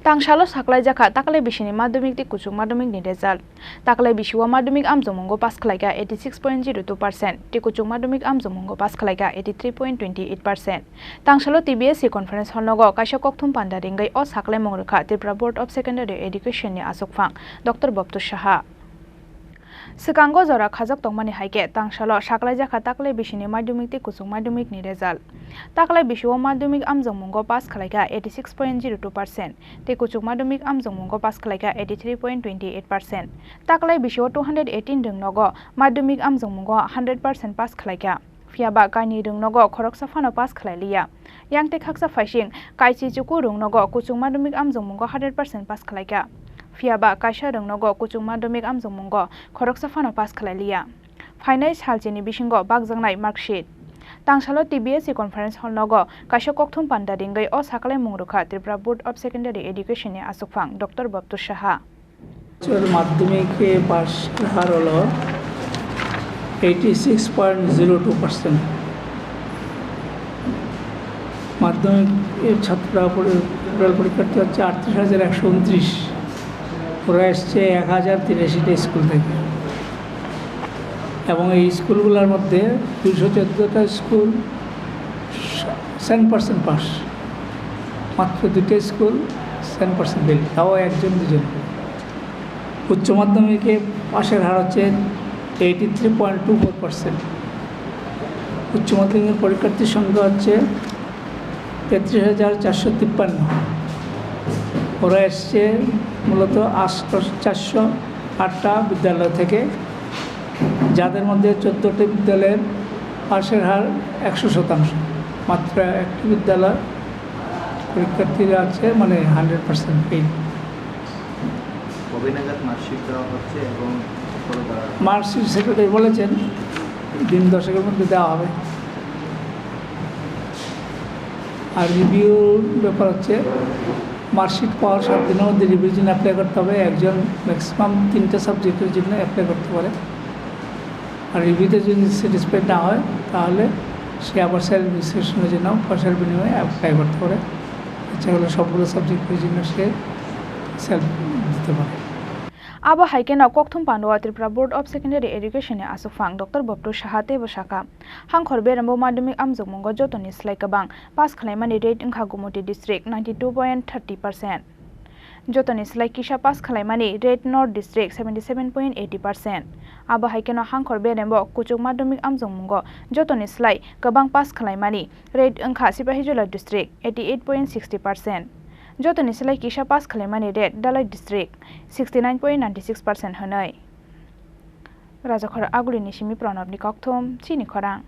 Tangsalo Saklaijakha taklai bisini Madhyamikni Kwchuk Madhyamikni result. Taklai bisiwa Madhyamik amjongmungo pass Khlaikha 86.02%. Ti Kwchuk Madhyamik amjongmungo pass Khlaikha 83.28%. Tangsalo TBSC conference hall kaisa kokthum panda ringai o Saklai mongrokha Tripura Board of Secondary Education ni asokphang Dr. Kwchuk. Sekango jora khajak tongmani haike tangsalo Saklaijakha taklai bisini Madhyamikni Kwchuk Madhyamikni result. Taklai bisiwa Madhyamik amjongmungo pass Khlaikha 86.02%. Te Kwchuk Madhyamik amjongmungo pass Khlaikha 83.28%. Taklai bisiwa 218 rungnogo Madhyamik amjongmungo 100% pass Khlaikha. Fiaba kaini rungnogo Khorang safano pass khlailiya. Yangte khaksa faising Khorang rungnogo Kwchuk Madhyamik amjongmungo 100% pass Khlaikha. Fiaba kaisa rungnogo Kwchuk Madhyamik amjongmungo Khorang safano pass khlailiya. Fainai salchini bisingo bakjangnai marksheet. Tangsalo TBSC conference hall nogo kaisa kokthum panda ringai o Saklai mongrokha Tripura Board of Secondary Education ni asokphang Dr. Kwchuk. Madhyamik pass har holo 86.02%. মাধ্যমিক ছাত্ররা পরীক্ষার্থী হচ্ছে 38,129, ওরা এসছে 1083টা school থেকে এবং এই স্কুলগুলোর মধ্যে 214টা স্কুল 100% পাস, মাত্র 2টা স্কুল 100% ফেল, তাও একজন দুজন। উচ্চ মাধ্যমিকে পাশের হার হচ্ছে 83.24%। উচ্চ মাধ্যমিকের পরীক্ষার্থীর সংখ্যা হচ্ছে 33,453। ওরা এসছে মূলত 408টা বিদ্যালয় থেকে, যাদের মধ্যে 14টি বিদ্যালয়ের পাশের হার 100%। মাত্র একটি বিদ্যালয় পরীক্ষার্থীরা আছে মানে 100% ফেল। মার্কশিট দেওয়া হচ্ছে এবং মার্কশিট সেক্রেটারি বলেছেন দিন 10-এর মধ্যে দেওয়া হবে। আর রিভিউ ব্যাপার হচ্ছে মার্কশিট পাওয়ার 7 দিনের মধ্যে রিভিউর জন্য অ্যাপ্লাই করতে হবে। একজন ম্যাক্সিমাম 3টা সাবজেক্টের জন্য অ্যাপ্লাই করতে পারে। আর রিভিউতে যদি স্যাটিসফাইড না হয় তাহলে সে আবার সেলফ রেজিস্ট্রেশনের জন্য পয়সার বিনিময়ে অ্যাপ্লাই করতে পারে। ইচ্ছা হলে সবগুলো সাবজেক্টের জন্য সে সেলফ দিতে পারে। Abo haikena kokthum pandwa Tripura Board of Secondary Education ni asokphang Dr. Kwchuk te bosaka hangkhor berambo Madhyamik amjongmungo jotoni slai kabang pass khlaimani rate wngkha Gumoti district 92.30%. Jotoni slai kisa pass khlaimani rate North district 77.80%. Abo haikena hangkhor berambo Kwchuk Madhyamik amjongmungo jotoni slai kabang pass khlaimani rate wngkha Sipahijala district 88.60%. Jotoni slai kisa pass khlaimani rate Dalai district 69.96% honai. Rajakhor agulini simi pranabni kokthum Chini Khorang.